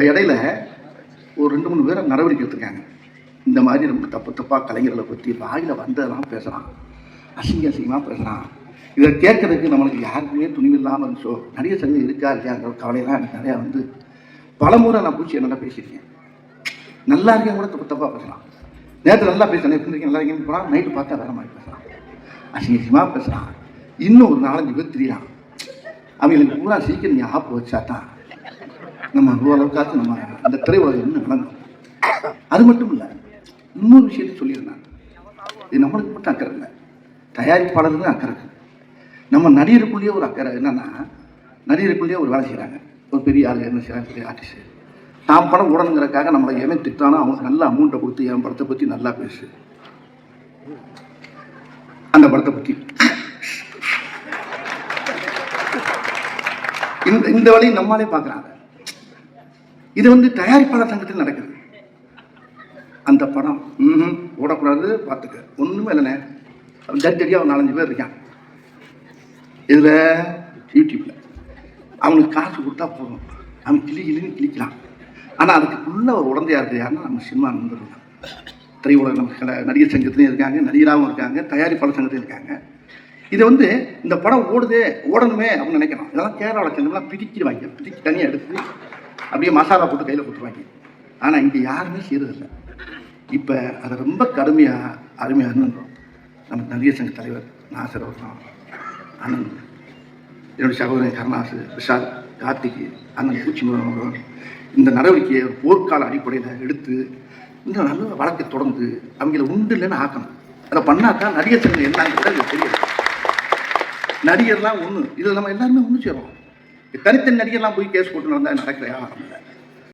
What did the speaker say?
இடையில ஒரு 2-3 பேரை நடவடிக்கை எடுத்துருக்காங்க. இந்த மாதிரி ரொம்ப தப்பாக கலைஞர்களை பற்றி வாயில் வந்ததெல்லாம் பேசுகிறான், அசிங்கமாக பேசுகிறான். இதை கேட்கறதுக்கு நம்மளுக்கு யாருக்குமே துணிவில்லாமல் இருந்துச்சோ. நடிகர் சங்கம் இருக்கா இல்லையாங்கிற கவலையெல்லாம் எனக்கு நிறையா வந்து பலமுறை நான் பூச்சி என்னென்ன பேசியிருக்கேன். நல்லா இருக்கேன் கூட தப்பாக பேசலாம். நேரத்தில் நல்லா பேசுகிறேன், எப்படி இருக்கேன் நல்லா இருக்கேன்னு போனால் நைட்டு பார்த்தா வேறு மாதிரி பேசுகிறான், அசிங்கமாக பேசுகிறான். இன்னும் ஒரு 4-5 பேர் தெரியலாம். அவங்களுக்கு பூரா சீக்கிரம் நீங்கள் ஆப்பு வச்சா தான் நம்ம ஓரளவுக்காச்சும் நம்ம அந்த திரையுலகம் இன்னும் வளர்ந்தோம். அது மட்டும் இல்லை, இன்னொரு விஷயத்தையும் சொல்லியிருந்தாங்க. இது நம்மளுக்கு மட்டும் அக்கறை இல்லை, தயாரிப்பாளர்களும் அக்கறை இருக்குது. நம்ம நடிகருக்குள்ளேயே ஒரு அக்கறை என்னென்னா, நடிகருக்குள்ளேயே ஒரு வேலை செய்கிறாங்க. ஒரு பெரிய ஆள் என்ன செய்கிறாங்க, பெரிய ஆர்டிஸ்ட்டு தான் படம் உடனுங்கிறக்காக நம்மளை எவன் திட்டானோ அவங்களுக்கு நல்ல அமௌண்ட்டை கொடுத்து என் படத்தை பற்றி நல்லா பேசு, அந்த படத்தை பற்றி இந்த வழியை நம்மளாலே பார்க்குறாங்க. இது வந்து தயாரிப்பாளர் சங்கத்தில் நடக்குது. அந்த படம் ஓடக்கூடாது பார்த்துக்க, ஒன்றுமே இல்லைண்ணே. ஜட்ஜடியாக ஒரு 4-5 பேர் இருக்கான் இதில் யூடியூப்பில். அவனுக்கு காசு கொடுத்தா போதும், அவன் கிளின்னு கிளிக்கலாம். ஆனால் அதுக்குள்ள ஒரு உடந்தையாக இருக்குது யாருன்னா நம்ம சினிமா நண்பர்கள் தான். திரையுலக நம்ம நடிகர் சங்கத்துலேயும் இருக்காங்க, நடிகராகவும் இருக்காங்க, தயாரிப்பாளர் சங்கத்திலையும் இருக்காங்க. இதை வந்து இந்த படம் ஓடணுமே அப்படின்னு நினைக்கிறோம். இதெல்லாம் கேரளாவில் சங்கம்லாம் பிரிக்கிடுவாங்க, பிரிக்கி தனியாக எடுத்து அப்படியே மசாலா போட்டு கையில் கொடுத்துருவாங்க. ஆனால் இங்கே யாருமே செய்கிறதில்லை. இப்போ அதை ரொம்ப கடுமையாக அருமையாக இருந்தோம். நம்ம நடிகர் சங்க தலைவர் நாசர் அவர்கள், அண்ணன் என்னுடைய சகோதரன் கருணாசு, விஷால், கார்த்திக், அண்ணன் பூச்சிமுருகன் இந்த நடவடிக்கையை ஒரு போர்க்கால அடிப்படையில் எடுத்து இந்த நல்ல வழக்கை தொடர்ந்து அவங்கள உண்டு இல்லைன்னு ஆக்கணும். அதை பண்ணாதான் நடிகர் சங்கம் என்னங்கிறது தெரியும். நடிகர்லாம் ஒன்று, இதில் நம்ம எல்லாருமே ஒன்று சேரும். தனித்தனி நடிகர்லாம் போய் கேஸ் போட்டு நடந்தால் நடக்கிற வியாபாரம் இல்லை.